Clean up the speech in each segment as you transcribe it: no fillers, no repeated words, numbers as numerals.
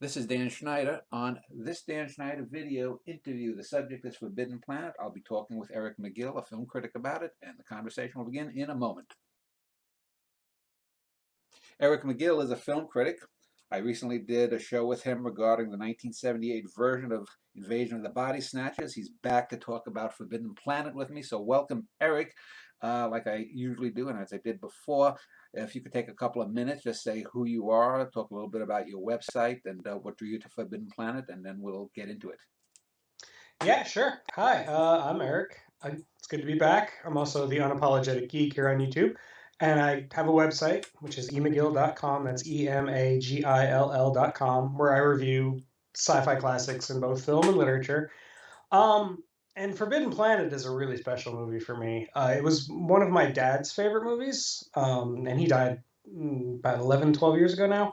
This is Dan Schneider. On this Dan Schneider video interview, the subject is Forbidden Planet. I'll be talking with Eric McGill, a film critic, about it, and the conversation will begin in a moment. Eric McGill is a film critic. I recently did a show with him regarding the 1978 version of Invasion of the Body Snatchers. He's back to talk about Forbidden Planet with me, so welcome, Eric, like I usually do and as I did before. If you could take a couple of minutes, just say who you are, talk a little bit about your website and what drew you to Forbidden Planet, and then we'll get into it. Yeah, sure. Hi, I'm Eric. It's good to be back. I'm also the Unapologetic Geek here on YouTube. And I have a website, which is emagill.com. That's EMAGILL.com, where I review sci-fi classics in both film and literature. And Forbidden Planet is a really special movie for me. It was one of my dad's favorite movies, and he died about 11, 12 years ago now.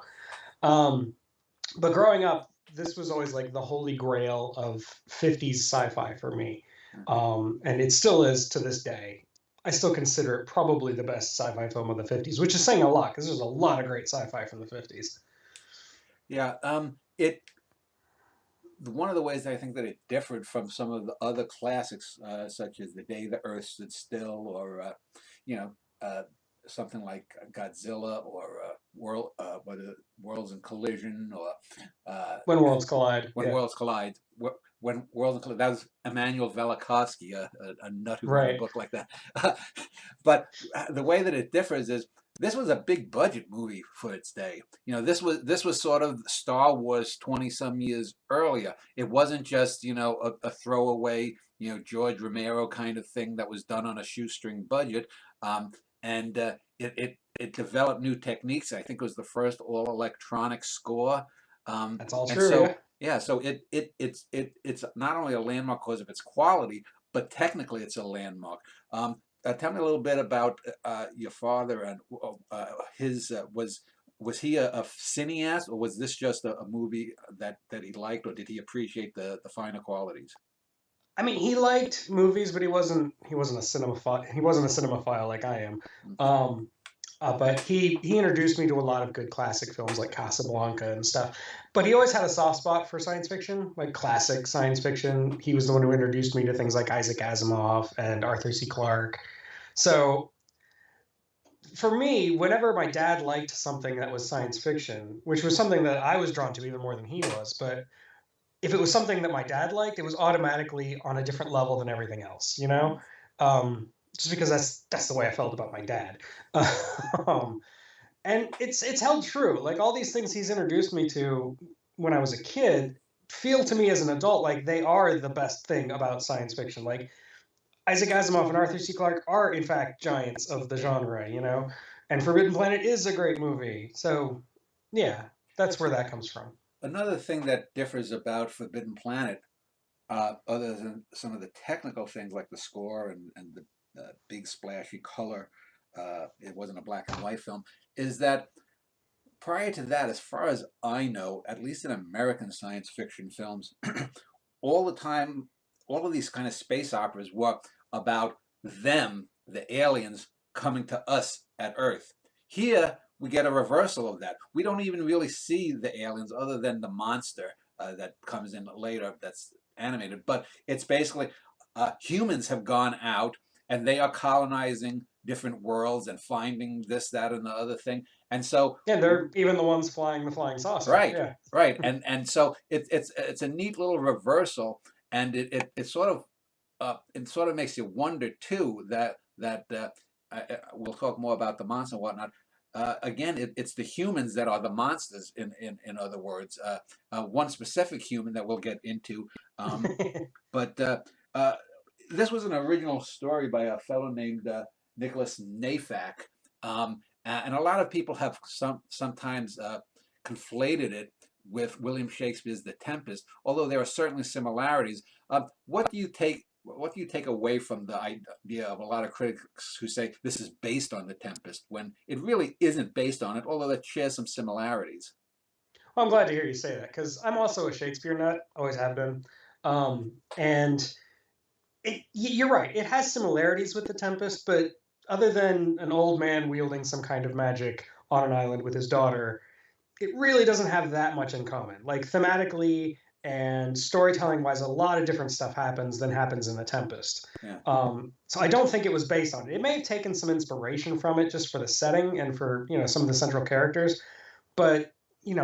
But growing up, this was always like the holy grail of 50s sci-fi for me. And it still is to this day. I still consider it probably the best sci-fi film of the 50s, which is saying a lot because there's a lot of great sci-fi from the 50s. Yeah, one of the ways I think that it differed from some of the other classics, such as The Day the Earth Stood Still, or something like Godzilla, or Worlds in Collision, or When Worlds Collide. When Worlds Collide. When Worlds Collide. That was Emmanuel Velikovsky, a nut who wrote a book like that. But the way that it differs is this was a big budget movie for its day. You know, this was sort of Star Wars 20-some years earlier. It wasn't just, a throwaway, George Romero kind of thing that was done on a shoestring budget. And it developed new techniques. I think it was the first all electronic score. That's all true. So, yeah, so it's not only a landmark because of its quality, but technically it's a landmark. Tell me a little bit about your father and his was he a cineast, or was this just a movie that he liked, or did he appreciate the finer qualities? I mean, he liked movies, but he wasn't a cinemaphile. He wasn't a cinemaphile like I am. But he introduced me to a lot of good classic films like Casablanca and stuff. But he always had a soft spot for science fiction, like classic science fiction. He was the one who introduced me to things like Isaac Asimov and Arthur C. Clarke. So for me, whenever my dad liked something that was science fiction, which was something that I was drawn to even more than he was, but if it was something that my dad liked, it was automatically on a different level than everything else, just because that's the way I felt about my dad. And it's held true. Like, all these things he's introduced me to when I was a kid feel to me as an adult like they are the best thing about science fiction. Like, Isaac Asimov and Arthur C. Clarke are, in fact, giants of the genre, and Forbidden Planet is a great movie. So, yeah, that's where that comes from. Another thing that differs about Forbidden Planet, other than some of the technical things like the score and the big splashy color, it wasn't a black and white film, is that prior to that, as far as I know, at least in American science fiction films, all the time, all of these kind of space operas were about them, the aliens, coming to us at Earth. Here, we get a reversal of that. We don't even really see the aliens other than the monster that comes in later that's animated. But it's basically humans have gone out and they are colonizing different worlds and finding this, that, and the other thing. And so they're even the ones flying the flying saucer. Right, yeah. Right. And so it's a neat little reversal, and it sort of makes you wonder too that we'll talk more about the monster and whatnot. Again, it's the humans that are the monsters. In other words, one specific human that we'll get into, but this was an original story by a fellow named Nicholas Nafak, and a lot of people have sometimes conflated it with William Shakespeare's The Tempest, although there are certainly similarities. What do you take away from the idea of a lot of critics who say this is based on The Tempest, when it really isn't based on it, although it shares some similarities? Well, I'm glad to hear you say that, because I'm also a Shakespeare nut, always have been. And you're right, it has similarities with The Tempest, but other than an old man wielding some kind of magic on an island with his daughter, it really doesn't have that much in common. Like thematically and storytelling wise, a lot of different stuff happens than happens in The Tempest. Yeah. So I don't think it was based on it. It may have taken some inspiration from it just for the setting and for some of the central characters, but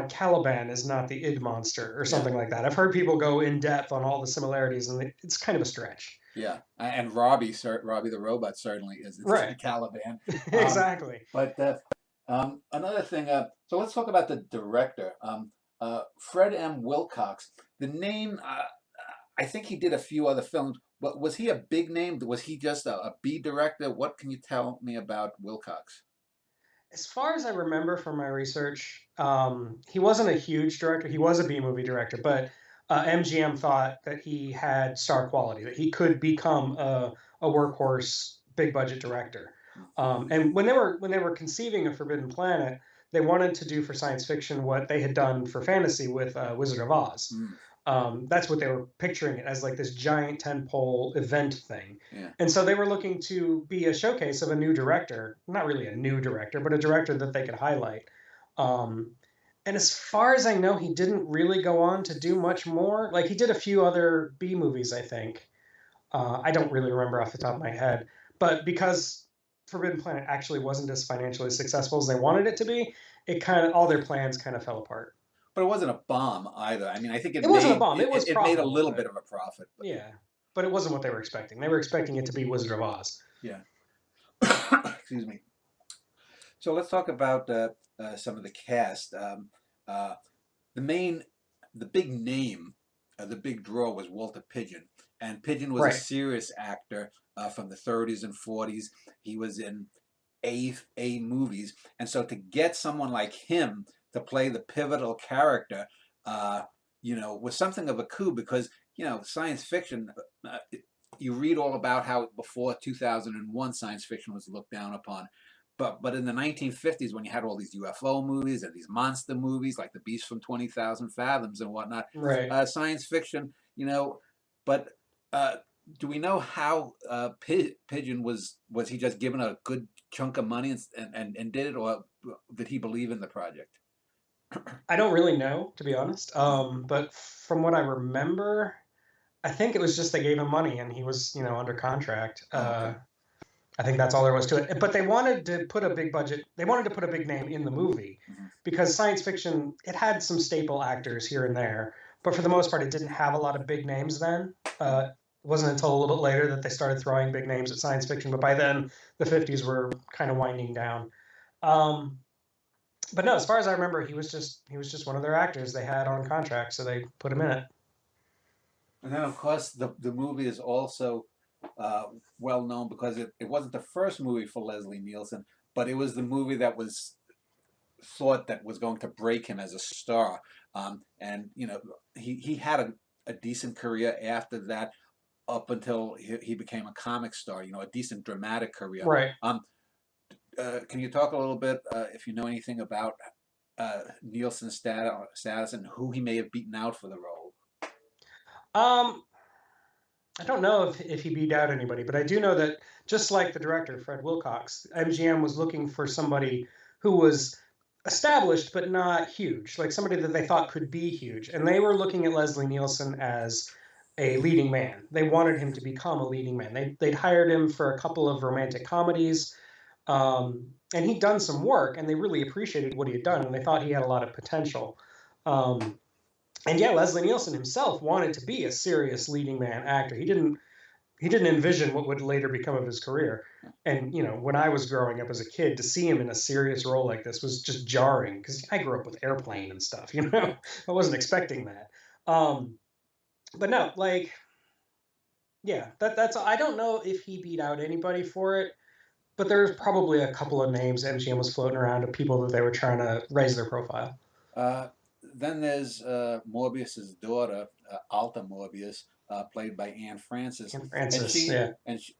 Caliban is not the id monster or Yeah. something like that. I've heard people go in depth on all the similarities, and it's kind of a stretch. Yeah, and Robby the Robot certainly is. It's Right. Caliban. Exactly. But another thing, so let's talk about the director, Fred M. Wilcox. The name, I think he did a few other films, but was he a big name? Was he just a B director? What can you tell me about Wilcox? As far as I remember from my research, he wasn't a huge director. He was a B movie director, but MGM thought that he had star quality, that he could become a workhorse, big budget director. And when they were conceiving of Forbidden Planet, they wanted to do for science fiction what they had done for fantasy with Wizard of Oz. Mm, That's what they were picturing it as, like this giant tentpole event thing. yeah. And so they were looking to be a showcase of a new director, not really a new director, but a director that they could highlight. Um, and as far as I know, he didn't really go on to do much more. Like he did a few other B movies, I think. I don't really remember off the top of my head. But because Forbidden Planet actually wasn't as financially successful as they wanted it to be, it kind of all their plans kind of fell apart. But it wasn't a bomb either. I mean, I think It wasn't a bomb. It was it made a profitable, little but bit of a profit. But yeah, but it wasn't what they were expecting. They were expecting it to be Wizard of Oz. yeah. Excuse me. So let's talk about some of the cast. Uh, the big name, the big draw was Walter Pidgeon, and Pidgeon was a Right. serious actor from the 30s and 40s. He was in A movies, and so to get someone like him to play the pivotal character, was something of a coup because science fiction. You read all about how before 2001 science fiction was looked down upon. But in the 1950s, when you had all these UFO movies and these monster movies like The Beast from 20,000 Fathoms and whatnot, Right. science fiction, but do we know how Pigeon was he just given a good chunk of money and did it, or did he believe in the project? I don't really know, to be honest. But from what I remember, I think it was just they gave him money and he was, under contract. Oh, okay. I think that's all there was to it. But they wanted to put a big budget, they wanted to put a big name in the movie Mm-hmm. because science fiction, it had some staple actors here and there. But for the most part, it didn't have a lot of big names then. It wasn't until a little bit later that they started throwing big names at science fiction. But by then, the 50s were kind of winding down. Um, but no, as far as I remember, he was just one of their actors they had on contract, so they put him in it. And then, of course, the movie is also well known because it wasn't the first movie for Leslie Nielsen, but it was the movie that was thought that was going to break him as a star. And he had a decent career after that, up until he became a comic star. A decent dramatic career. Right. Can you talk a little bit, if you know anything about Nielsen's status and who he may have beaten out for the role? Um, I don't know if he beat out anybody, but I do know that just like the director, Fred Wilcox, MGM was looking for somebody who was established but not huge, like somebody that they thought could be huge. And they were looking at Leslie Nielsen as a leading man. They wanted him to become a leading man. They'd hired him for a couple of romantic comedies, and he'd done some work, and they really appreciated what he had done, and they thought he had a lot of potential. Um, and yeah, Leslie Nielsen himself wanted to be a serious leading man actor. He didn't envision what would later become of his career. And when I was growing up as a kid, to see him in a serious role like this was just jarring because I grew up with Airplane and stuff. Yeah. I wasn't expecting that. But no, like, yeah, that's. I don't know if he beat out anybody for it, but there's probably a couple of names MGM was floating around of people that they were trying to raise their profile. Then there's Morbius's daughter, Alta Morbius, played by Anne Francis, And Francis, yeah.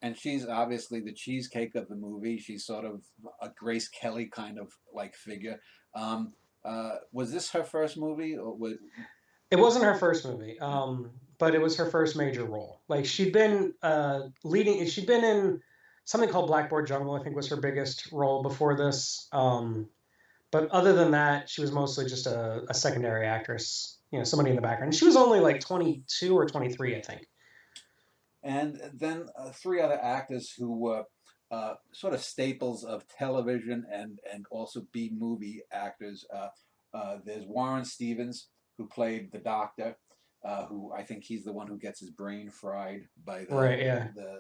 and she's obviously the cheesecake of the movie. She's sort of a Grace Kelly kind of like figure. Was this her first movie, or was? It wasn't her first movie, but it was her first major role. Like she'd been leading. She'd been in something called Blackboard Jungle. I think was her biggest role before this. But other than that, she was mostly just a secondary actress, somebody in the background. She was only like 22 or 23, I think. And then three other actors who were sort of staples of television and also B movie actors. There's Warren Stevens, who played the Doctor, who I think he's the one who gets his brain fried by Right, yeah. the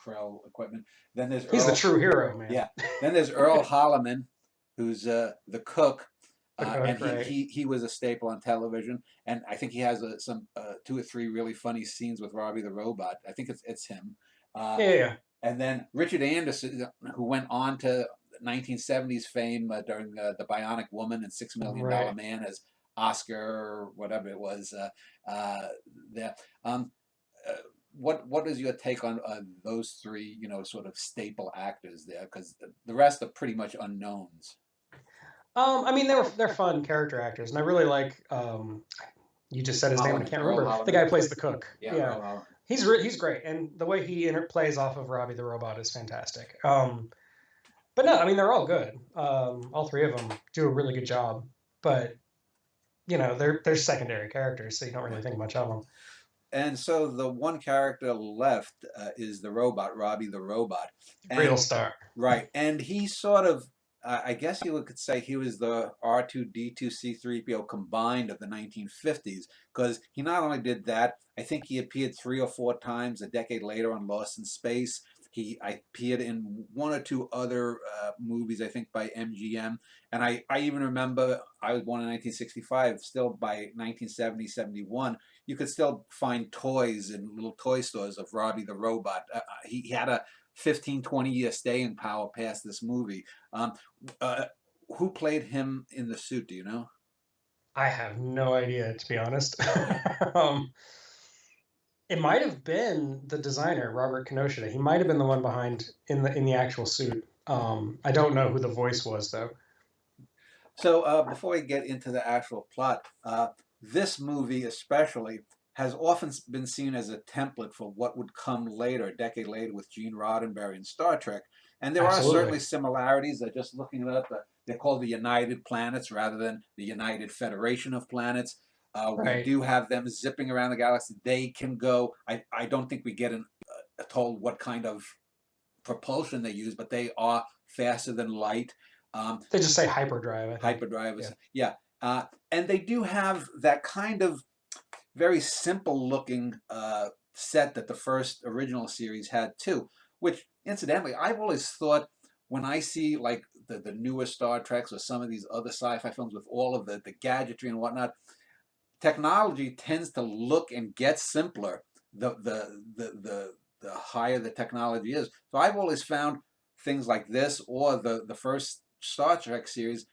Krell equipment. Then there's He's the Earl. true hero, man. Yeah. Then there's Earl Holliman, who's the cook, The and cook, right. he was a staple on television, and I think he has some two or three really funny scenes with Robby the Robot. I think it's him. Uh, Yeah, yeah, yeah. and then Richard Anderson, who went on to 1970s fame during The Bionic Woman and $6 Million Right. Man as Oscar or whatever it was. There. Uh, what is your take on those three, sort of staple actors there? Because the rest are pretty much unknowns. I mean, they're fun character actors, and I really like. You just said his name, and I Holliman, can't Earl remember. The Holliman. guy who plays the cook. Yeah, Yeah, Earl Holliman. he's great, and the way he plays off of Robby the Robot is fantastic. But no, I mean they're all good. All three of them do a really good job, but they're secondary characters, so you don't really think much of them. And so the one character left is the robot, Robby the Robot. Real star. Right. And he sort of, I guess you could say he was the R2D2 C3PO combined of the 1950s, because he not only did that, I think he appeared 3 or 4 times a decade later on Lost in Space. He appeared in 1 or 2 other movies, I think, by MGM. And I even remember, I was born in 1965, still by 1970, 71, you could still find toys in little toy stores of Robby the Robot. He had a 15, 20-year staying power past this movie. Uh, who played him in the suit, do you know? I have no idea, to be honest. It might have been the designer, Robert Kinoshita. He might have been the one behind in the actual suit. I don't know who the voice was though. So before we get into the actual plot, this movie especially has often been seen as a template for what would come later, a decade later, with Gene Roddenberry and Star Trek. And there are certainly Absolutely. similarities. Just looking it up, they're called the United Planets rather than the United Federation of Planets. We Right. do have them zipping around the galaxy. They can go. I don't think we get told what kind of propulsion they use, but they are faster than light. They just say hyperdrive, I think. Hyperdrive Yeah. yeah. And they do have that kind of very simple looking set that the first original series had too, which incidentally I've always thought, when I see like the newer Star Treks or some of these other sci-fi films with all of the gadgetry and whatnot, technology tends to look and get simpler the higher the technology is. So I've always found things like this or the first Star Trek series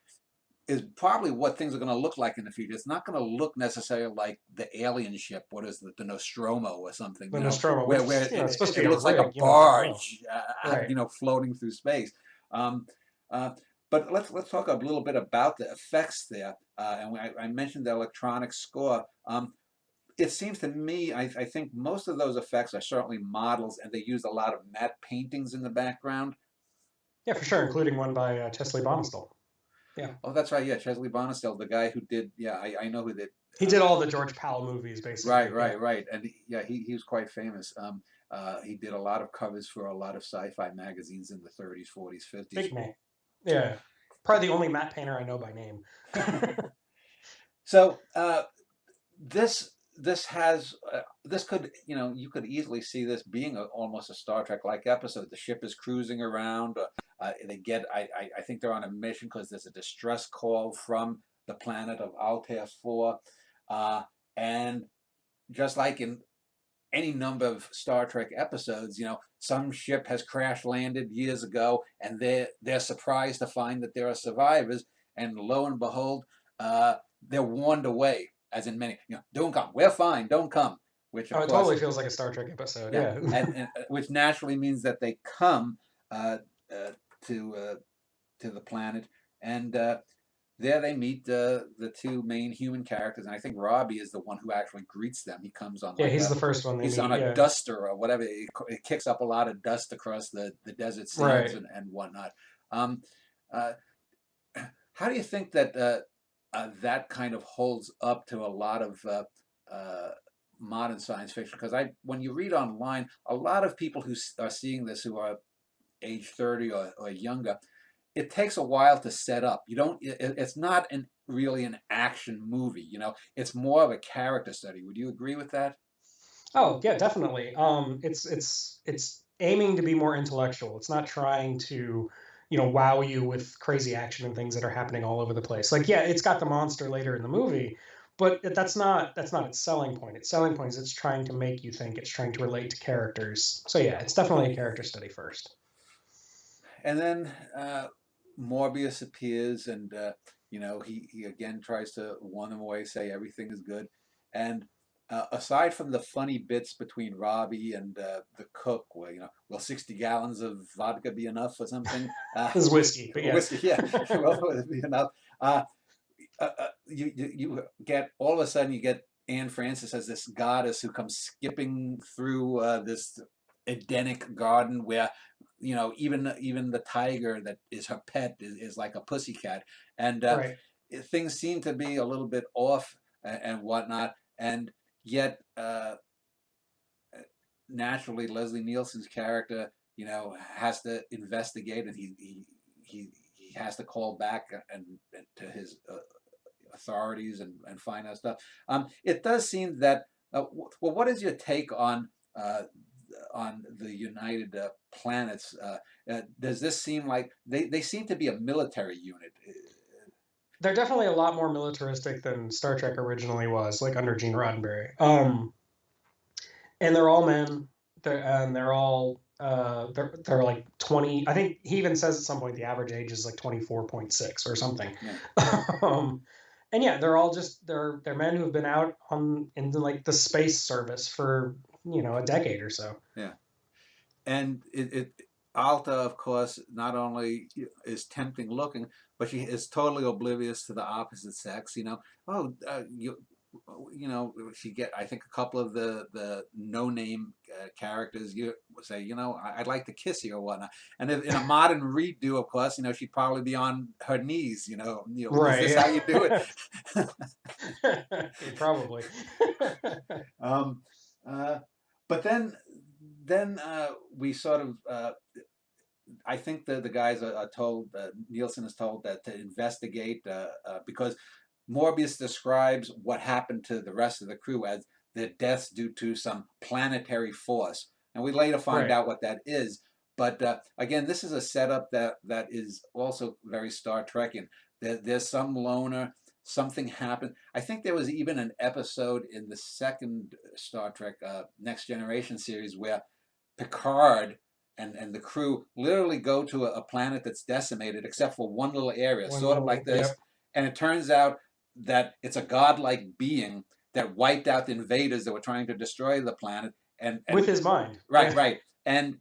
is probably what things are going to look like in the future. It's not going to look necessarily like the alien ship. What is the Nostromo or something? The Nostromo, where it's supposed to be looks like a rig, barge, right. floating through space. But let's talk a little bit about the effects there. And I mentioned the electronic score. It seems to me, I think most of those effects are certainly models, and they use a lot of matte paintings in the background. Yeah, for sure, including one by Chesley Bonestell. Yeah. Oh, that's right. Yeah, Chesley Bonestell, the guy who did. Yeah, I know who did. He did all the George Powell movies, basically. Right. And he was quite famous. He did a lot of covers for a lot of sci-fi magazines in the 30s, 40s, 50s. Big name. Yeah. Probably the only matte painter I know by name. So this has this could, you could easily see this being almost a Star Trek like episode. The ship is cruising around. They get I think they're on a mission because there's a distress call from the planet of Altair 4, and just like in any number of Star Trek episodes, some ship has crash landed years ago, and they're surprised to find that there are survivors, and lo and behold, they're warned away. As in many, don't come. We're fine. Don't come. Which of it course, totally feels like a Star Trek episode. Yeah. and which naturally means that they come to the planet, and there they meet the 2 main human characters, and I think Robby is the one who actually greets them. He comes on. Yeah, he's the first one. He's on a duster or whatever. It kicks up a lot of dust across the desert sands, right, and whatnot. How do you think that that kind of holds up to a lot of uh, modern science fiction? Because when you read online, a lot of people who are seeing this who are age 30 or younger, it takes a while to set up. You don't. It's not really an action movie. It's more of a character study. Would you agree with that? Oh yeah, definitely. It's aiming to be more intellectual. It's not trying to, wow you with crazy action and things that are happening all over the place. Like yeah, it's got the monster later in the movie, but that's not its selling point. Its selling point is it's trying to make you think. It's trying to relate to characters. So yeah, it's definitely a character study first. And then Morbius appears, and he again tries to warn them away, say everything is good. And aside from the funny bits between Robbie and the cook, where will 60 gallons of vodka be enough or something? This is whiskey, but yeah. Whiskey, yeah, will it be enough? You get all of a sudden you get Anne Francis as this goddess who comes skipping through this Edenic garden where even the tiger that is her pet is like a pussycat, and Right. things seem to be a little bit off and whatnot, and yet naturally Leslie Nielsen's character has to investigate, and he has to call back and to his authorities and find out stuff. It does seem that. Well, what is your take on the United Planets? Does this seem like they seem to be a military unit? They're definitely a lot more militaristic than Star Trek originally was, like under Gene Roddenberry. And they're all men. They're all they're like 20. I think he even says at some point the average age is like 24.6 or something. Yeah. And yeah, they're all just they're men who've been out on in like the space service for a decade or so. Yeah. And Alta, of course, not only is tempting looking, but she is totally oblivious to the opposite sex. Oh, she get. I think a couple of the no name characters you say, I'd like to kiss you or whatnot. And if, in a modern redo, of course, she'd probably be on her knees. Is Right. this Yeah. how you do it? Probably. um, but then we sort of I think the guys are told, Nielsen is told that to investigate because Morbius describes what happened to the rest of the crew as their deaths due to some planetary force, and we later find Right. out what that is. But again, this is a setup that is also very Star Trekian. There's some loner. Something happened. I think there was even an episode in the second Star Trek Next Generation series where Picard and the crew literally go to a planet that's decimated except for one little area, One sort of little. like this. Yep. And it turns out that it's a godlike being that wiped out the invaders that were trying to destroy the planet. And With his mind. right, Yeah. right. And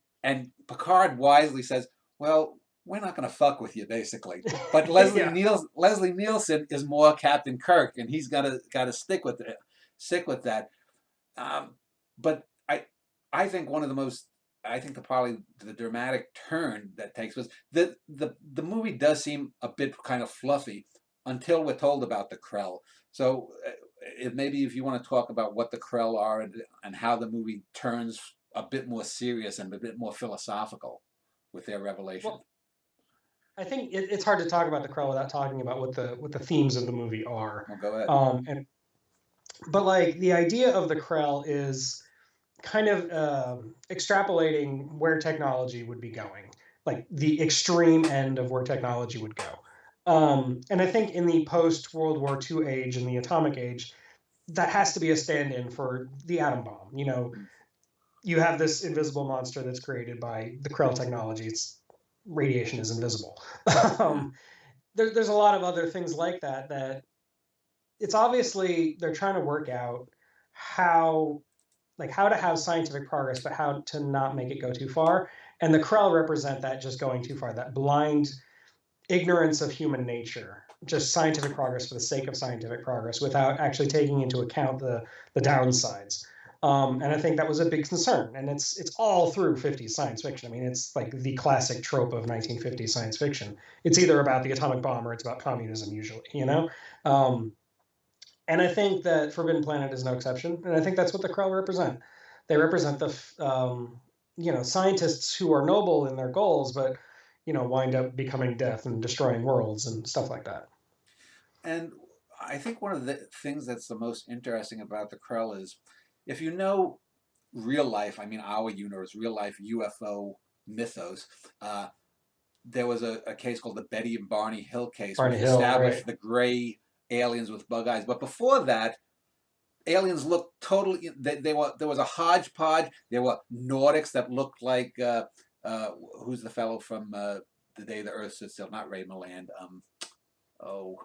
Picard wisely says, "Well, we're not going to fuck with you, basically." But Yeah. Leslie Nielsen is more Captain Kirk, and he's got to stick with it, stick with that. But I think one of the most I think probably the dramatic turn that takes was the movie does seem a bit kind of fluffy until we're told about the Krell. So maybe if you want to talk about what the Krell are and how the movie turns a bit more serious and a bit more philosophical with their revelation. Well, I think it's hard to talk about the Krell without talking about what the themes of the movie are. Well, go ahead. And but like the idea of the Krell is kind of extrapolating where technology would be going, like the extreme end of where technology would go. And I think in the post World War II age and the atomic age, that has to be a stand-in for the atom bomb. You have this invisible monster that's created by the Krell technology. It's radiation is invisible. um, there's a lot of other things like that it's obviously they're trying to work out how how to have scientific progress, but how to not make it go too far. And the Krell represent that just going too far, that blind ignorance of human nature, just scientific progress for the sake of scientific progress without actually taking into account the downsides. And I think that was a big concern. And it's all through 50s science fiction. I mean, it's like the classic trope of 1950s science fiction. It's either about the atomic bomb or it's about communism, usually, you know? And I think that Forbidden Planet is no exception. And I think that's what the Krell represent. They represent scientists who are noble in their goals, but, wind up becoming death and destroying worlds and stuff like that. And I think one of the things that's the most interesting about the Krell is, if you know real life, I mean our universe, real life UFO mythos, there was a case called the Betty and Barney Hill case, Barney which Hill, established right? the gray aliens with bug eyes. But before that, aliens looked totally. They were there was a hodgepodge. There were Nordics that looked like who's the fellow from The Day the Earth Stood Still? Not Ray Milland. Oh,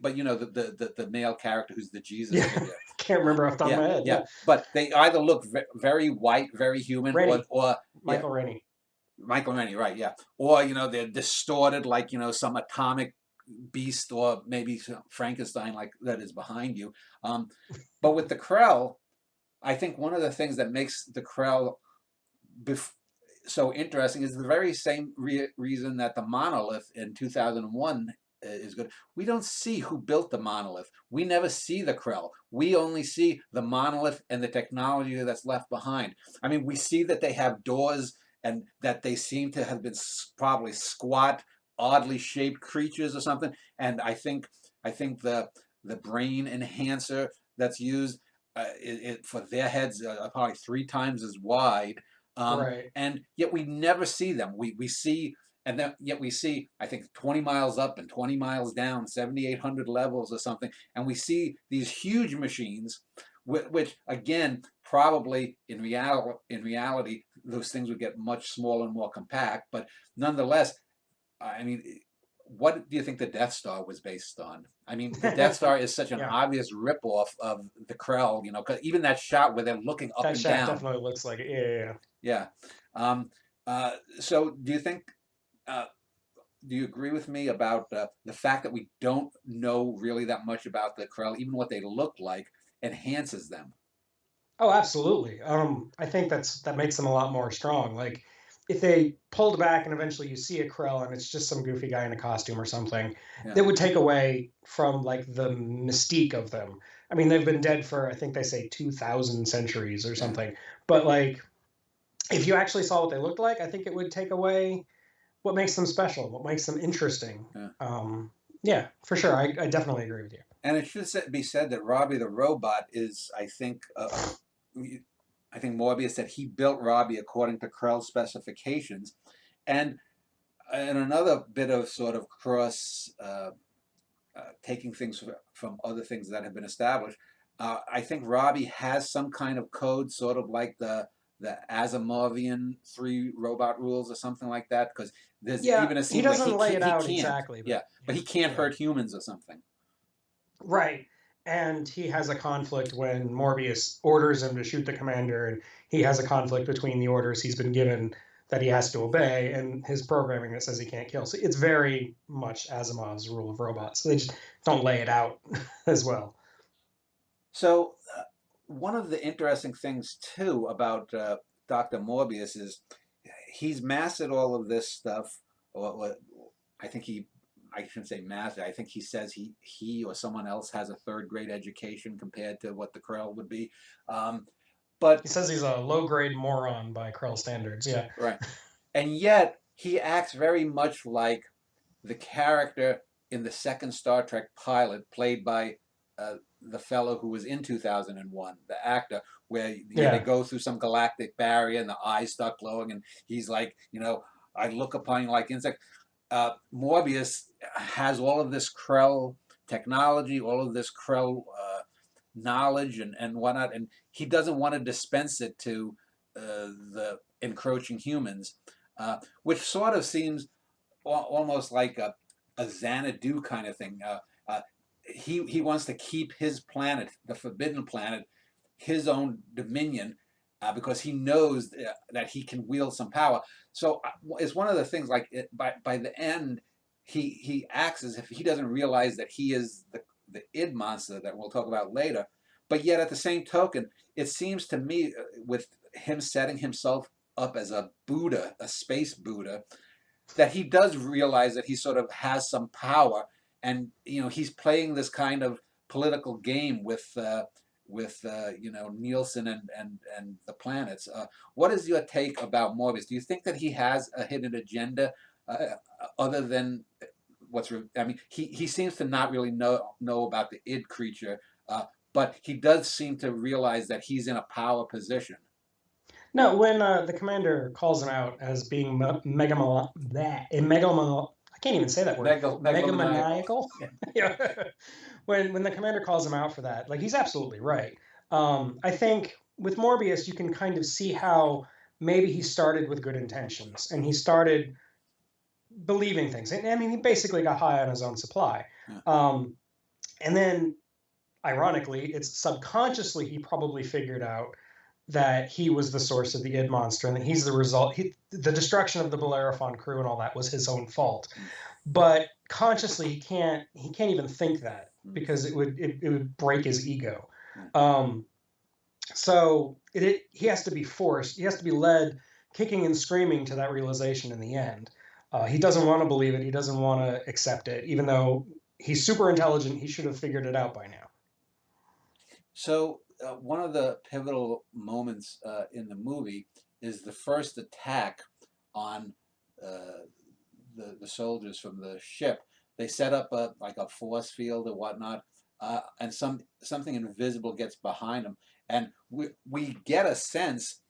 but you know the male character who's the Jesus Yeah, figure. can't remember off the top of Yeah, my head. yeah. Yeah, But they either look very white, very human, Rennie, or yeah, Michael Rennie. Michael Rennie, right? Yeah, or they're distorted like some atomic beast or maybe Frankenstein like that is behind you. Um, but with the Krell, I think one of the things that makes the Krell so interesting is the very same reason that the monolith in 2001 is good. We don't see who built the monolith. We never see the Krell. We only see the monolith and the technology that's left behind. I mean, we see that they have doors and that they seem to have been probably squat, oddly shaped creatures or something. And I think the brain enhancer that's used for their heads are probably 3 times as wide. Right. And yet we never see them. We see, and then yet we see, I think 20 miles up and 20 miles down, 7,800 levels or something, and we see these huge machines, which again probably in reality those things would get much smaller and more compact, but nonetheless, I mean. What do you think the Death Star was based on? I mean, the Death Star is such an Yeah, obvious ripoff of the Krell, because even that shot where they're looking up that and shot down. definitely looks like it. Yeah, yeah, yeah. Yeah. Um, so do you think, uh, do you agree with me about the fact that we don't know really that much about the Krell, even what they look like, enhances them? Oh, absolutely. I think that makes them a lot more strong. Like, if they pulled back and eventually you see a Krell and it's just some goofy guy in a costume or something, Yeah. that would take away from like the mystique of them. I mean, they've been dead for I think they say 2,000 centuries or Yeah. something. But like, if you actually saw what they looked like, I think it would take away what makes them special, what makes them interesting. Yeah. Yeah, for sure. I definitely agree with you. And it should be said that Robby the Robot is, I think Morbius said he built Robby according to Krell's specifications, and another bit of sort of cross taking things from other things that have been established. I think Robby has some kind of code, sort of like the Asimovian 3 robot rules or something like that, because there's Yeah, even a he scene where doesn't lay it he out can't, exactly, yeah, but but he can't yeah. hurt humans or something. Right. And he has a conflict when Morbius orders him to shoot the commander, and he has a conflict between the orders he's been given that he has to obey and his programming that says he can't kill. So it's very much Asimov's rule of robots. So they just don't lay it out as well. So one of the interesting things too about Dr. Morbius is he's mastered all of this stuff. Or I think I shouldn't say mastered. I think he says he or someone else has a third grade education compared to what the Krell would be. But He says he's a low grade moron by Krell standards. Yeah. right, and yet he acts very much like the character in the second Star Trek pilot, played by the fellow who was in 2001, the actor, where they Yeah. go through some galactic barrier and the eyes start glowing, and he's like, I look upon you like insect. Morbius has all of this Krell technology, all of this Krell knowledge and whatnot, and he doesn't want to dispense it to the encroaching humans, which sort of seems almost like a Xanadu kind of thing. He wants to keep his planet, the Forbidden Planet, his own dominion, because he knows that he can wield some power. So it's one of the things. Like by the end, he acts as if he doesn't realize that he is the id monster that we'll talk about later. but yet at the same token, it seems to me with him setting himself up as a Buddha, a space Buddha, that he does realize that he sort of has some power, and he's playing this kind of political game with Nielsen and the planets. What is your take about Morbius? Do you think that he has a hidden agenda other than I mean, he seems to not really know about the id creature, but he does seem to realize that he's in a power position. No, when the commander calls him out as being I can't even say that word, Megalomaniacal. megamaniacal. Yeah. Yeah. When the commander calls him out for that, like, he's absolutely right. I think with Morbius, you can kind of see how maybe he started with good intentions and he started believing things. And I mean, he basically got high on his own supply. Yeah. And then, ironically, it's subconsciously he probably figured out that he was the source of the id monster and that he's the result. The destruction of the Bellerophon crew and all that was his own fault. But consciously, he can't even think that, because it would break his ego. So he has to be forced. He has to be led, kicking and screaming, to that realization in the end. He doesn't want to believe it. He doesn't want to accept it, even though he's super intelligent. He should have figured it out by now. So one of the pivotal moments in the movie is the first attack on the soldiers from the ship. They set up like a force field or whatnot, and something invisible gets behind them, and we get a sense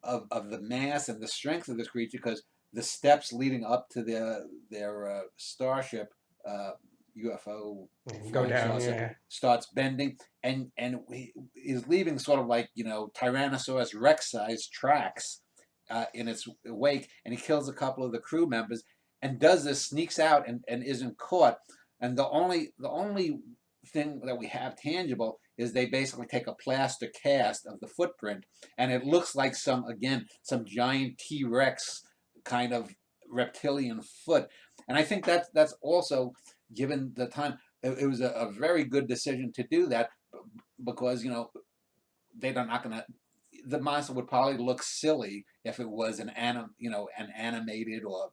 of the mass and the strength of this creature, because the steps leading up to their starship, UFO Go down, yeah. starts bending, and is leaving sort of like Tyrannosaurus Rex sized tracks in its wake, and he kills a couple of the crew members, and sneaks out and isn't caught. And the only thing that we have tangible is they basically take a plaster cast of the footprint, and it looks like some giant T-Rex kind of reptilian foot. And I think that's also, given the time, it was a very good decision to do that, because they're not going to. The monster would probably look silly if it was an animated or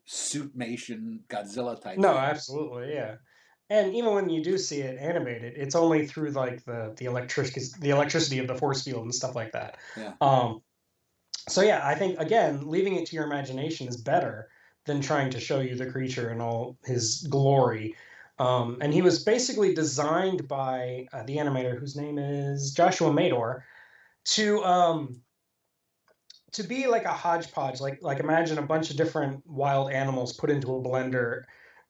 suitmation Godzilla type No, thing. absolutely, yeah. And even when you do see it animated, it's only through like the electricity of the force field and stuff like that. Yeah. So yeah, I think, again, leaving it to your imagination is better than trying to show you the creature in all his glory. And he was basically designed by the animator, whose name is Joshua Mador, to be like a hodgepodge. Like imagine a bunch of different wild animals put into a blender,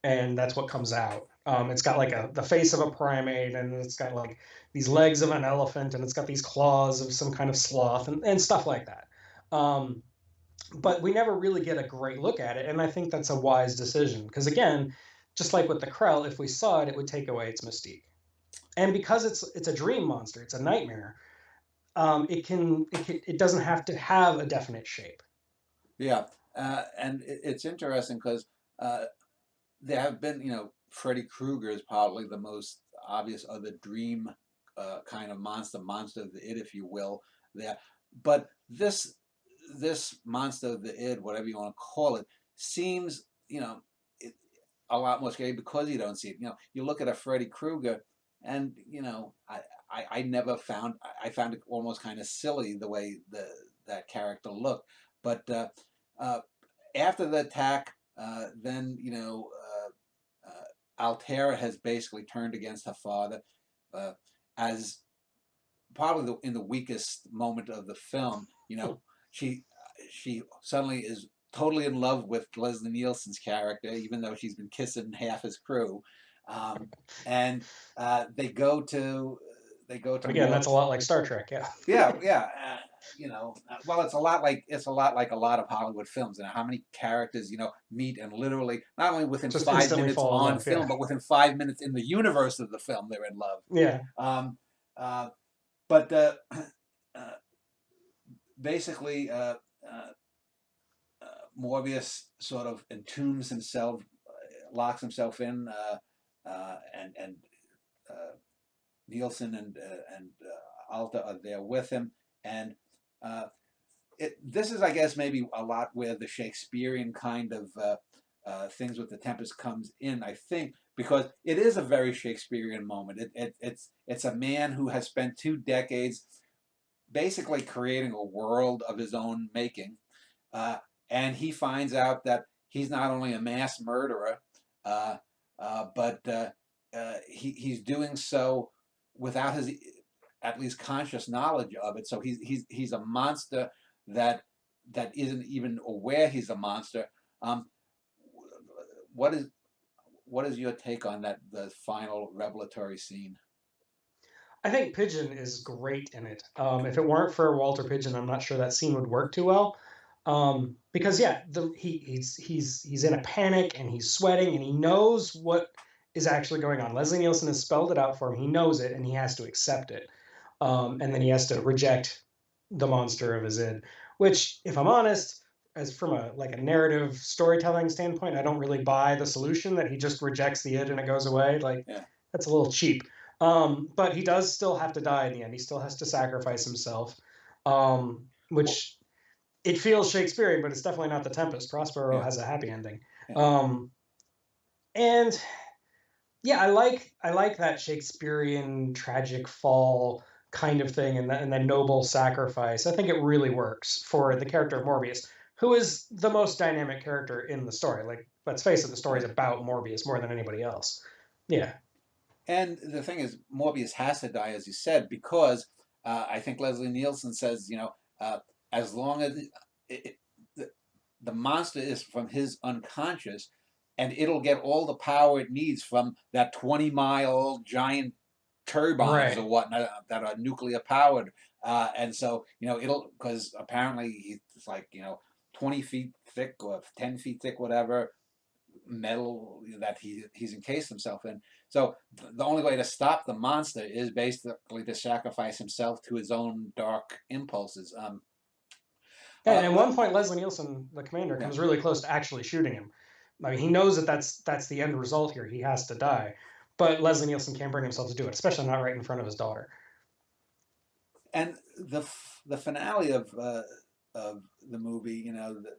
and that's what comes out. It's got like the face of a primate, and it's got like these legs of an elephant, and it's got these claws of some kind of sloth, and stuff like that. But we never really get a great look at it, and I think that's a wise decision, because, again, just like with the Krell, if we saw it, it would take away its mystique. And because it's a dream monster, it's a nightmare. It doesn't have to have a definite shape. Yeah, and it's interesting because there have been, Freddy Krueger is probably the most obvious other dream kind of monster of the id, if you will. There, but this monster of the id, whatever you want to call it, seems a lot more scary because you don't see it. You look at a Freddy Krueger, and I never found I found it almost kind of silly the way that character looked. But after the attack, then Altera has basically turned against her father, as probably in the weakest moment of the film. She suddenly is totally in love with Leslie Nielsen's character, even though she's been kissing half his crew, and they go to. But again, that's a lot like Star Trek, yeah. Yeah. Well, it's a lot like a lot of Hollywood films. How many characters meet, and literally not only within Just 5 instantly minutes fall in on love, film, yeah. but within 5 minutes in the universe of the film, they're in love. Yeah. But basically, Morbius sort of entombs himself, locks himself in, and Nielsen and Alta are there with him, and this is, I guess, maybe a lot where the Shakespearean kind of things with the Tempest comes in, I think, because it is a very Shakespearean moment. It's a man who has spent 2 decades basically creating a world of his own making, uh, and he finds out that he's not only a mass murderer, uh, but he's doing so without his at least conscious knowledge of it. So he's a monster that isn't even aware he's a monster. Um, what is what is your take on that, the final revelatory scene? I think Pigeon is great in it. If it weren't for Walter Pigeon, I'm not sure that scene would work too well. Because yeah, he's in a panic and he's sweating and he knows what is actually going on. Leslie Nielsen has spelled it out for him. He knows it and he has to accept it. And then he has to reject the monster of his id. Which, if I'm honest, as from a like a narrative storytelling standpoint, I don't really buy the solution that he just rejects the id and it goes away. Like Yeah, that's a little cheap. But he does still have to die in the end. He still has to sacrifice himself, well, which it feels Shakespearean, but it's definitely not the Tempest. Prospero yeah, has a happy ending. yeah, Um, and yeah, I like that Shakespearean tragic fall kind of thing and that noble sacrifice. I think it really works for the character of Morbius, who is the most dynamic character in the story. Like, let's face it, the story is right. about Morbius more than anybody else. Yeah. And the thing is, Morbius has to die, as you said, because I think Leslie Nielsen says, as long as the, the monster is from his unconscious, and it'll get all the power it needs from that 20-mile giant turbines or Right. whatnot that are nuclear powered. And so, it'll, because apparently it's like, 20 feet thick or 10 feet thick, whatever, metal that he's encased himself in. So the only way to stop the monster is basically to sacrifice himself to his own dark impulses. Yeah, and at Let, one point, Leslie Nielsen, the commander, yeah, comes really close to actually shooting him. I mean, he knows that that's the end result here. He has to die, but Leslie Nielsen can't bring himself to do it, especially not right in front of his daughter. and the finale of the movie,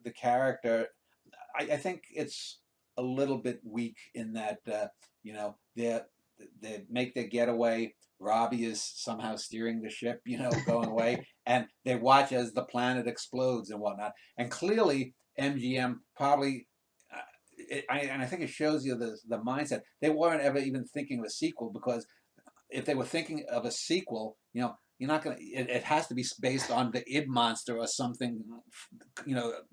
the character, I think it's a little bit weak in that they make their getaway. Robby is somehow steering the ship, going away, and they watch as the planet explodes and whatnot. And clearly, MGM probably, and I think it shows you the mindset. They weren't ever even thinking of a sequel, because if they were thinking of a sequel, you're not gonna. It has to be based on the id monster or something,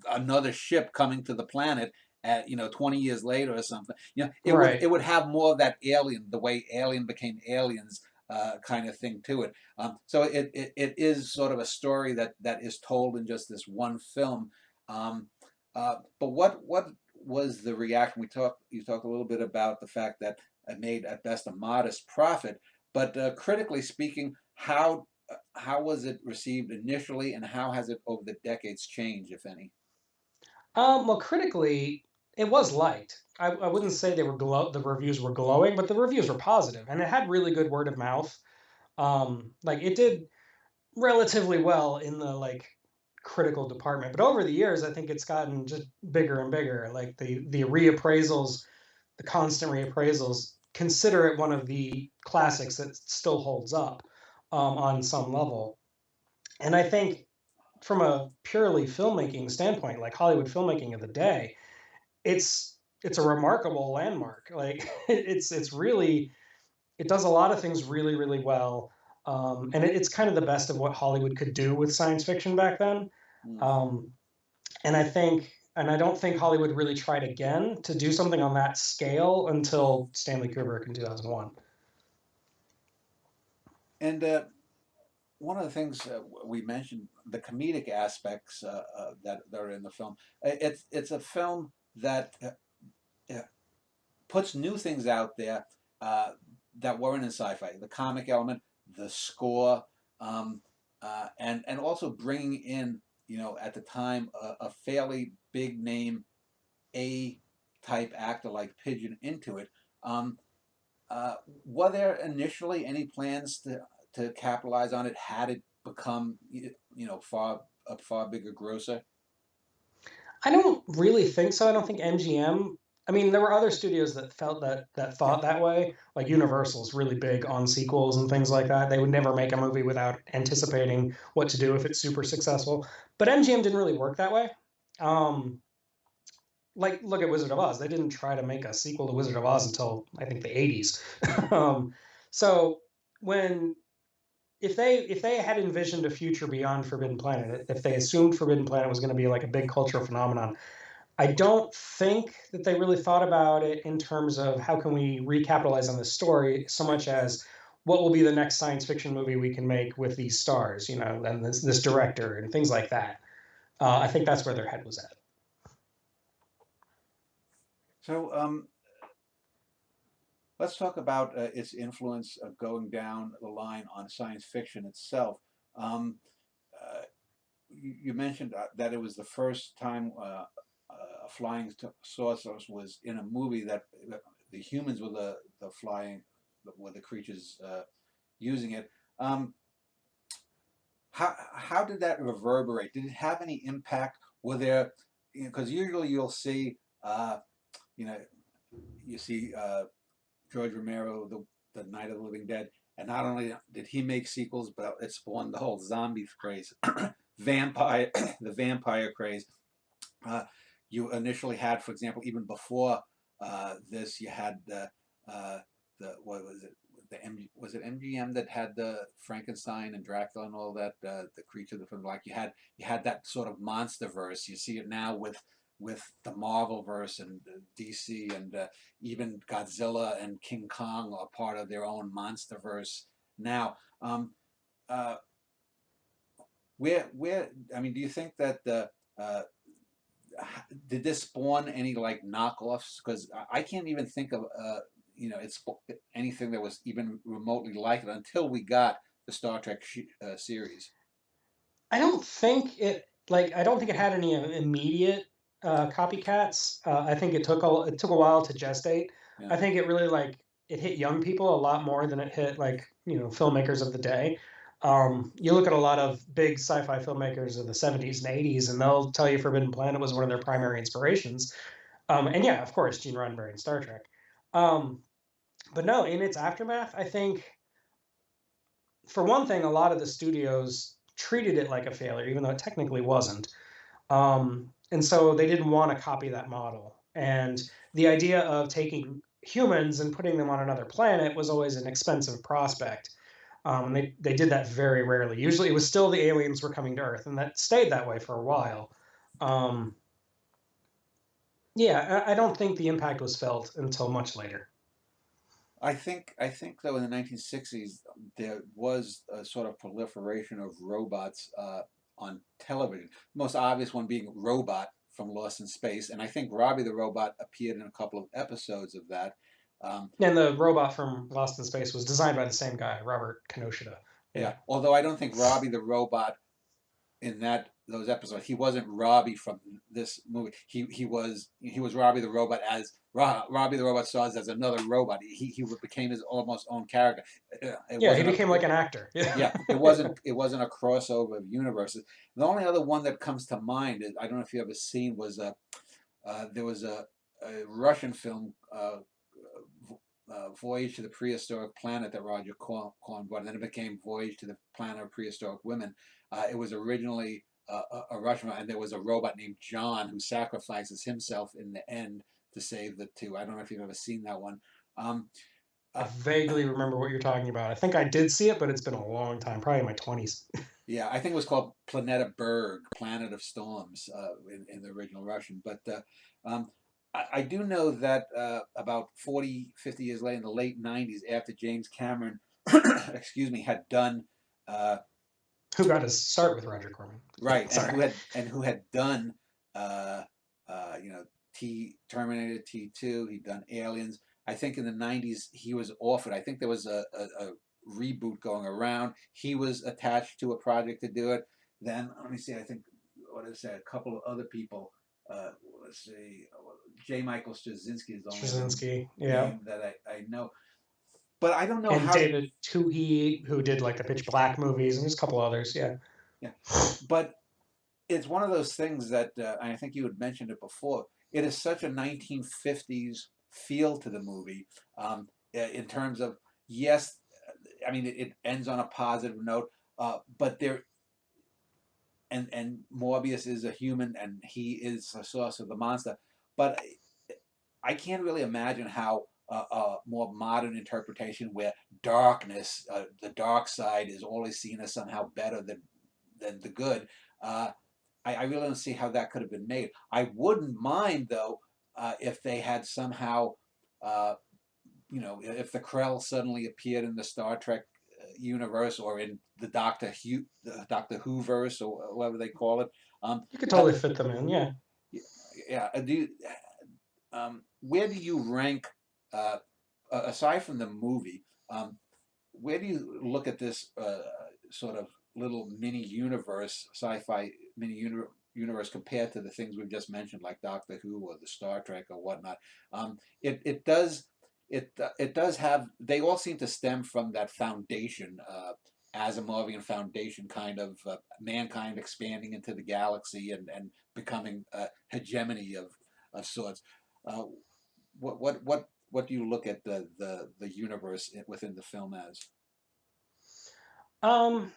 another ship coming to the planet at 20 years later or something. It Right. would have more of that Alien, the way Alien became Aliens. Kind of thing to it. So it is sort of a story that is told in just this one film. Um, but what was the reaction? You talked a little bit about the fact that it made at best a modest profit, but critically speaking, how was it received initially, and how has it over the decades changed, if any? Well, critically, it was liked. I wouldn't say the reviews were glowing, but the reviews were positive, and it had really good word of mouth. Like it did relatively well in the like critical department, but over the years, I think it's gotten just bigger and bigger. Like the reappraisals, the constant reappraisals, consider it one of the classics that still holds up on some level. And I think from a purely filmmaking standpoint, like Hollywood filmmaking of the day, it's a remarkable landmark. Like it's really it does a lot of things really really well, and it's kind of the best of what Hollywood could do with science fiction back then. Mm. Um, and I don't think Hollywood really tried again to do something on that scale until Stanley Kubrick in 2001. And one of the things we mentioned, the comedic aspects that are in the film. It's a film that puts new things out there that weren't in sci-fi. The comic element, the score, and also bringing in, at the time, a fairly big name A type actor like Pigeon into it. Um, Uh, were there initially any plans to capitalize on it had it become far a far bigger grosser? I don't really think so. I don't think MGM. I mean, there were other studios that felt that thought that way. Like Universal's really big on sequels and things like that. They would never make a movie without anticipating what to do if it's super successful. But MGM didn't really work that way. Um, like look at Wizard of Oz. They didn't try to make a sequel to Wizard of Oz until I think the 80s. um, so when if they had envisioned a future beyond Forbidden Planet, if they assumed Forbidden Planet was going to be like a big cultural phenomenon, I don't think that they really thought about it in terms of how can we recapitalize on this story so much as what will be the next science fiction movie we can make with these stars, you know, and this director and things like that. I think that's where their head was at. So let's talk about its influence of going down the line on science fiction itself. Um, you mentioned that it was the first time a flying saucer was in a movie that the humans were the flying were the creatures using it. Um, how did that reverberate? Did it have any impact? Were there, because usually you'll see, you know, you see George Romero, the Night of the Living Dead, and not only did he make sequels, but it spawned the whole zombie craze, vampire, the vampire craze. Uh, you initially had, for example, even before this, you had the what was it? Was it MGM that had the Frankenstein and Dracula and all that the creature from like you had that sort of monster verse. You see it now with the Marvel verse and DC and even Godzilla and King Kong are part of their own monster verse now. Uh, where I mean, do you think that the did this spawn any like knockoffs? Because I can't even think of it's anything that was even remotely like it until we got the Star Trek series. I don't think it had any immediate copycats. I think it took a while to gestate. Yeah, I think it really like it hit young people a lot more than it hit like you know filmmakers of the day. You look at a lot of big sci-fi filmmakers of the 70s and 80s, and they'll tell you Forbidden Planet was one of their primary inspirations. And yeah, of course, Gene Roddenberry and Star Trek. Um, but no, in its aftermath, I think for one thing, a lot of the studios treated it like a failure, even though it technically wasn't. And so they didn't want to copy that model. And the idea of taking humans and putting them on another planet was always an expensive prospect. And they did that very rarely. Usually it was still the aliens were coming to Earth, and that stayed that way for a while. Um, yeah, I don't think the impact was felt until much later. I think though in the 1960s there was a sort of proliferation of robots on television. The most obvious one being Robot from Lost in Space, and I think Robby the Robot appeared in a couple of episodes of that. Um, And the robot from Lost in Space was designed by the same guy, Robert Kinoshita. yeah, Yeah. although I don't think Robby the Robot in that those episodes. He wasn't Robby from this movie. He was Robby the Robot as Robby the Robot stars as another robot. He became his almost own character. It Yeah, he wasn't a became like an actor. Yeah. yeah. It wasn't a crossover of universes. The only other one that comes to mind is I don't know if you ever seen was there was a Russian film. Voyage to the Prehistoric Planet that Roger Corman brought, and then it became Voyage to the Planet of Prehistoric Women. It was originally a Russian, and there was a robot named John who sacrifices himself in the end to save the two. I don't know if you've ever seen that one. Um, I uh, vaguely remember what you're talking about. I think I did see it, but it's been a long time, probably in my 20s. yeah, I think it was called Planeta Berg, Planet of Storms, in the original Russian. But um, I do know that about 40, 50 years later, in the late 90s, after James Cameron, excuse me, had done Who got his start with Roger Corman? right, Sorry. and who had done uh, you know T Terminator T2. He'd done Aliens. I think in the '90s he was offered. I think there was a reboot going around. He was attached to a project to do it. Then let me see. I think what is that? A couple of other people. Let's see. J. Michael Straczynski is the only other Straczynski. Yeah. name that I know. but I don't know And how. David Twohy, who did like the Pitch Black movies, and there's a couple others. Yeah. Yeah, but it's one of those things that and I think you had mentioned it before. It is such a 1950s feel to the movie, in terms of, yes, I mean it ends on a positive note, but there, and Morbius is a human and he is a source of the monster, but I can't really imagine how a more modern interpretation where darkness, the dark side, is always seen as somehow better than the good. Uh, I really don't see how that could have been made. I wouldn't mind though, if they had somehow, uh, if the Krell suddenly appeared in the Star Trek universe, or in the Doctor Who verse, or whatever they call it. You could How, totally fit them in. Yeah. yeah, where do you rank, uh, aside from the movie? Where do you look at this sort of little mini universe, sci-fi universe, compared to the things we've just mentioned, like Doctor Who or the Star Trek or whatnot? It does have. They all seem to stem from that foundation, Asimovian foundation, kind of mankind expanding into the galaxy and becoming a hegemony of sorts. Uh, what do you look at the universe within the film as? Um,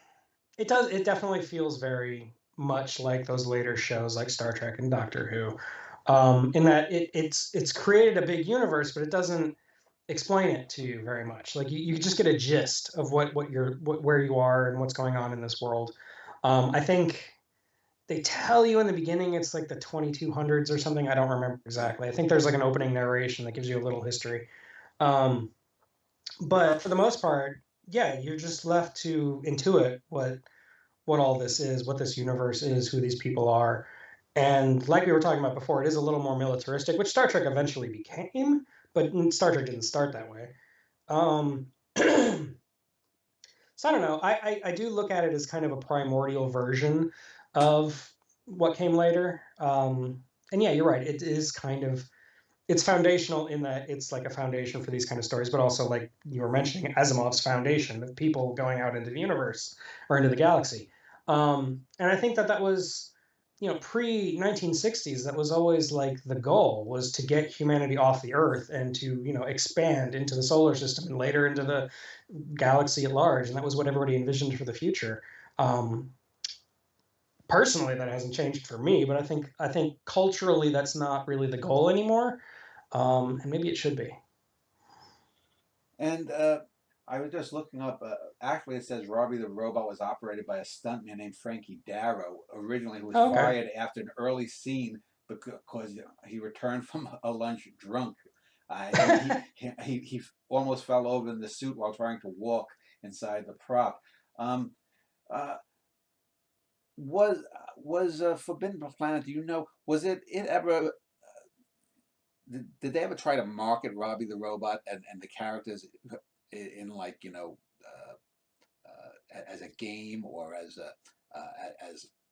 it does. It definitely feels very much like those later shows, like Star Trek and Doctor Who, in that it's created a big universe, but it doesn't explain it to you very much. Like you just get a gist of where you are and what's going on in this world. I think they tell you in the beginning it's like the 2200s or something. I don't remember Yeah. exactly. I think there's like an opening narration that gives you a little history. Um, but for the most part, yeah, you're just left to intuit what all this is, what this universe is, who these people are. And like we were talking about before, it is a little more militaristic, which Star Trek eventually became, but Star Trek didn't start that way. So I don't know. I do look at it as kind of a primordial version of what came later. And yeah, you're right. It is kind of it's foundational in that it's like a foundation for these kind of stories, but also like you were mentioning Asimov's foundation of people going out into the universe or into the galaxy. And I think that was, pre 1960s, that was always like the goal was to get humanity off the Earth and to, expand into the solar system and later into the galaxy at large. And that was what everybody envisioned for the future. Um, Personally, that hasn't changed for me, but I think culturally that's not really the goal anymore, and maybe it should be. And I was just looking up. Actually, it says Robby the Robot was operated by a stuntman named Frankie Darrow originally, who was Oh, okay. fired after an early scene because he returned from a lunch drunk. He almost fell over in the suit while trying to walk inside the prop. Um, uh, was Forbidden Planet? Do you know? Was it ever? Did they ever try to market Robby the Robot and the characters in, like, as a game, or as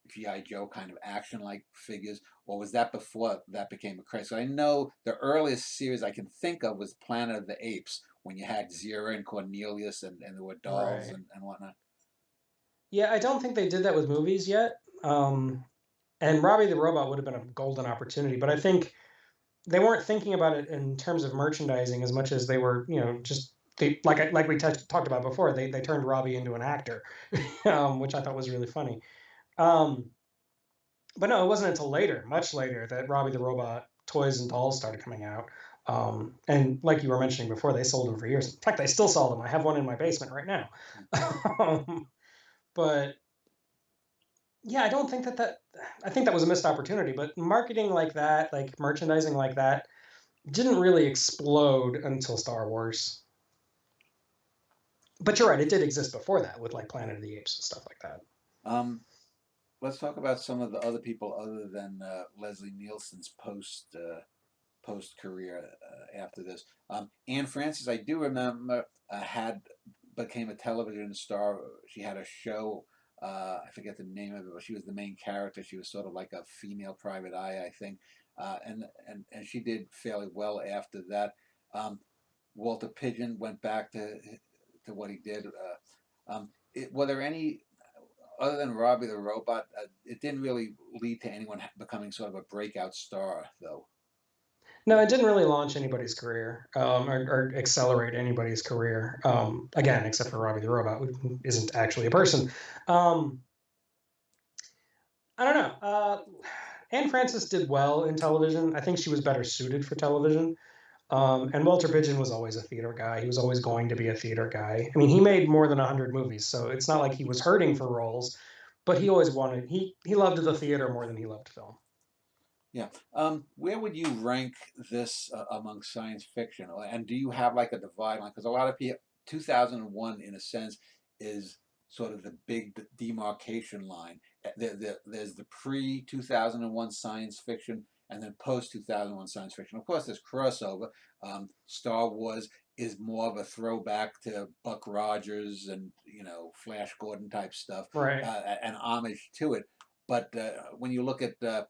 GI Joe kind of action like figures, or was that before that became a craze? So I know the earliest series I can think of was Planet of the Apes, when you had Zira and Cornelius, and there were dolls Right. and whatnot. Yeah, I don't think they did that with movies yet. And Robbie the Robot would have been a golden opportunity, but I think they weren't thinking about it in terms of merchandising as much as they were, just like we talked about before. They turned Robbie into an actor, which I thought was really funny. Um, but no, it wasn't until later, much later, that Robbie the Robot toys and dolls started coming out. And like you were mentioning before, they sold them for years. In fact, I still sell them. I have one in my basement right now. um, but yeah, I don't think that I think that was a missed opportunity. But marketing like that, like merchandising like that, didn't really explode until Star Wars. But you're right, it did exist before that with like Planet of the Apes and stuff like that. Um, let's talk about some of the other people other than Leslie Nielsen's post career after this. Anne Francis, I do remember, had became a television star. She had a show. I forget the name of it, but she was the main character. She was sort of like a female private eye, I think, and she did fairly well after that. Um, Walter Pidgeon went back to what he did. Were there any other than Robby the Robot? It didn't really lead to anyone becoming sort of a breakout star, though. No, it didn't really launch anybody's career or accelerate anybody's career. Again, except for Robby the Robot, who isn't actually a person. Um, I don't know. Anne Francis did well in television. I think she was better suited for television. And Walter Pidgeon was always a theater guy. He was always going to be a theater guy. I mean, he made more than 100 movies, so it's not like he was hurting for roles, but he always wanted, he loved the theater more than he loved film. Yeah. Where would you rank this among science fiction? And do you have like a divide line? Because a lot of people, 2001, in a sense, is sort of the big demarcation line. There's the pre 2001 science fiction and then post 2001 science fiction. Of course, there's crossover. Star Wars is more of a throwback to Buck Rogers and Flash Gordon type stuff, Right. and homage to it. But when you look at a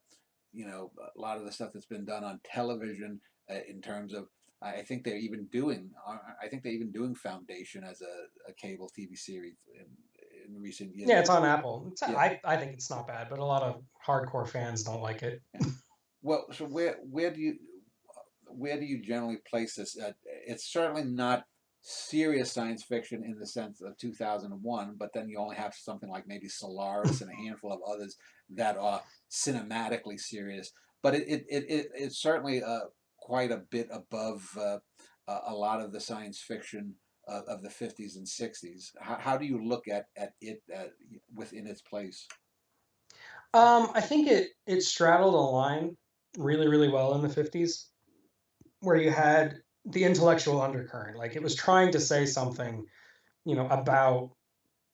lot of the stuff that's been done on television in terms of I think they're even doing Foundation as a cable TV series in recent years. Yeah, it's on Apple. Yeah. I think it's not bad, but a lot of hardcore fans don't like it. Well, so where do you generally place this? It's certainly not serious science fiction in the sense of 2001, but then you only have something like maybe Solaris and a handful of others that are cinematically serious. But it's certainly quite a bit above a lot of the science fiction of the 50s and 60s. How do you look at it within its place? I think it straddled a line really, really well in the 50s where you had the intellectual undercurrent. Like it was trying to say something, about,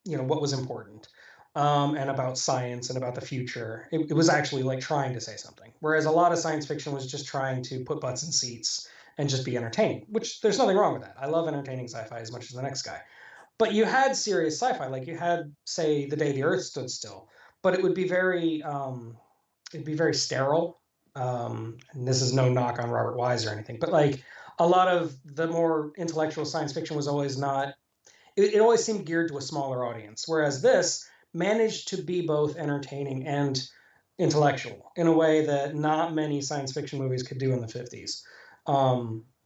what was important, and about science and about the future. It was actually like trying to say something. Whereas a lot of science fiction was just trying to put butts in seats and just be entertaining, which there's nothing wrong with that. I love entertaining sci-fi as much as the next guy. But you had serious sci-fi, like you had, say, The Day the Earth Stood Still, but it'd be very sterile. And this is no knock on Robert Wise or anything, but like a lot of the more intellectual science fiction was always not. It always seemed geared to a smaller audience, whereas this managed to be both entertaining and intellectual in a way that not many science fiction movies could do in the 50s.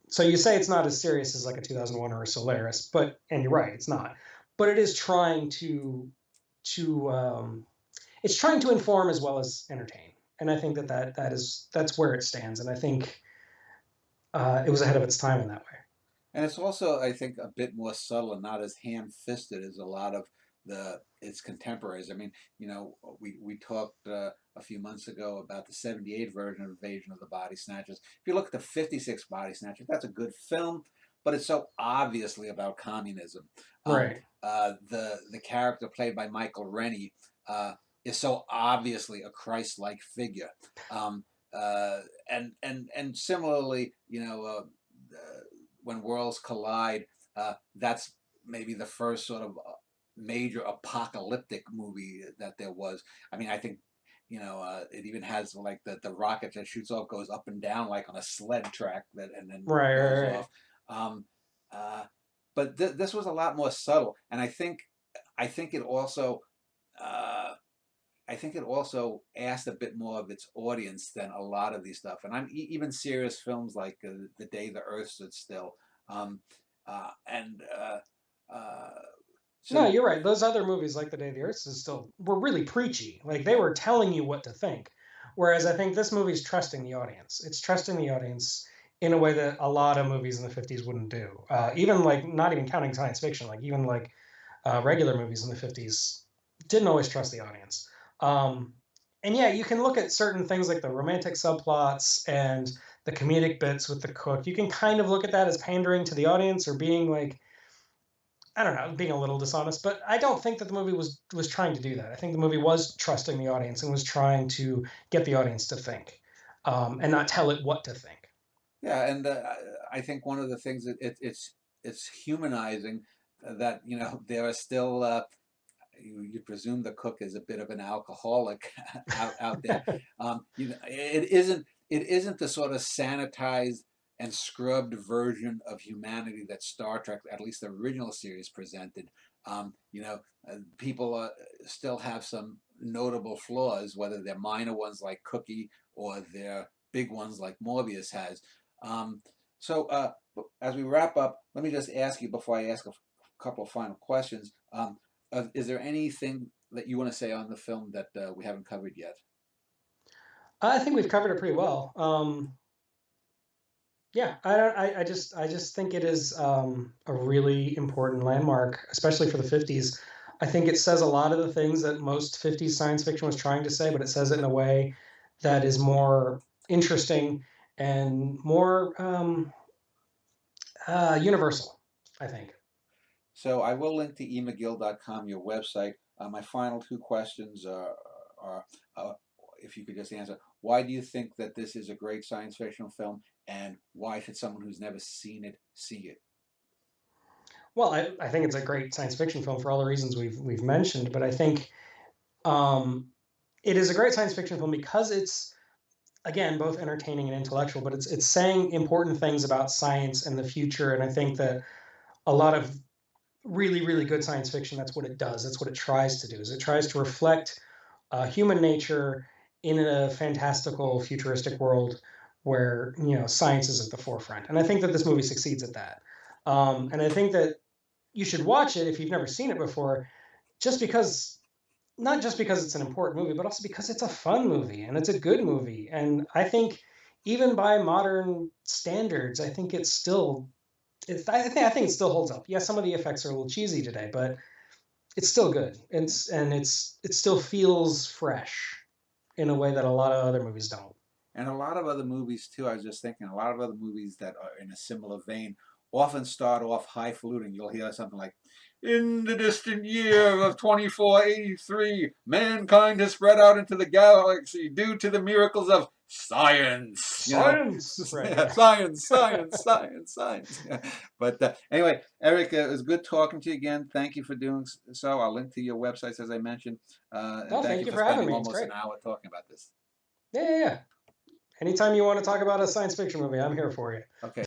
So you say it's not as serious as like a 2001 or a Solaris, and you're right, it's not. But it is trying to it's trying to inform as well as entertain, and I think that's where it stands, and I think it was ahead of its time in that way. And it's also, I think, a bit more subtle and not as ham-fisted as a lot of its contemporaries. I mean, we talked a few months ago about the '78 version of Invasion of the Body Snatchers. If you look at the '56 Body Snatchers, that's a good film, but it's so obviously about communism. Right. The character played by Michael Rennie is so obviously a Christ-like figure. And similarly, when worlds collide, that's maybe the first sort of major apocalyptic movie that there was. I mean, I think it even has like the rocket that shoots off goes up and down like on a sled track and then Right, goes right, right. off. Um, uh, but this was a lot more subtle, and I think it also. I think it also asked a bit more of its audience than a lot of these stuff. And even serious films like The Day the Earth Stood Still. Um, and No, so, you're right. Those other movies, like The Day the Earth Stood Still, were really preachy. Like they were telling you what to think. Whereas I think this movie's trusting the audience. It's trusting the audience in a way that a lot of movies in the 50s wouldn't do. Even like, not even counting science fiction, like even like regular movies in the 50s didn't always trust the audience. Um, and yeah, you can look at certain things like the romantic subplots and the comedic bits with the cook. You can kind of look at that as pandering to the audience or being like, I don't know, being a little dishonest, but I don't think that the movie was trying to do that. I think the movie was trusting the audience and was trying to get the audience to think, and not tell it what to think. yeah, and I think one of the things that it's humanizing that there are still you presume the cook is a bit of an alcoholic out there. It isn't the sort of sanitized and scrubbed version of humanity that Star Trek, at least the original series, presented. You know, people still have some notable flaws, whether they're minor ones like Cookie or they're big ones like Morbius has. Um, so, as we wrap up, let me just ask you before I ask a couple of final questions. Is there anything that you want to say on the film that we haven't covered yet? I think we've covered it pretty well. Yeah, I just think it is a really important landmark, especially for the 50s. I think it says a lot of the things that most 50s science fiction was trying to say, but it says it in a way that is more interesting and more universal, I think. So I will link to emcgill.com, your website. My final two questions are if you could just answer, why do you think that this is a great science fiction film, and why should someone who's never seen it see it? Well, I think it's a great science fiction film for all the reasons we've mentioned, but I think um, it is a great science fiction film because it's again both entertaining and intellectual, but it's saying important things about science and the future, and I think that a lot of really good science fiction, that's what it does. That's what it tries to do. Is it tries to reflect human nature in a fantastical, futuristic world where science is at the forefront. And I think that this movie succeeds at that. And I think that you should watch it if you've never seen it before, just because not just because it's an important movie, but also because it's a fun movie and it's a good movie. And I think even by modern standards, I think it's still I think it still holds up. Yeah, some of the effects are a little cheesy today, but it's still good. It still feels fresh in a way that a lot of other movies don't. And a lot of other movies too. I was just thinking, a lot of other movies that are in a similar vein often start off highfalutin. You'll hear something like, "In the distant year of 2483, mankind has spread out into the galaxy due to the miracles of science." You know, Science, right? yeah, Yeah. science, science, science, science. Yeah. But anyway, Eric, it was good talking to you again. Thank you for doing so. I'll link to your websites as I mentioned, and No, thank thank you you for for having spending me. It's almost great. an hour talking about this. Yeah. Anytime you want to talk about a science fiction movie, I'm here for you. Okay.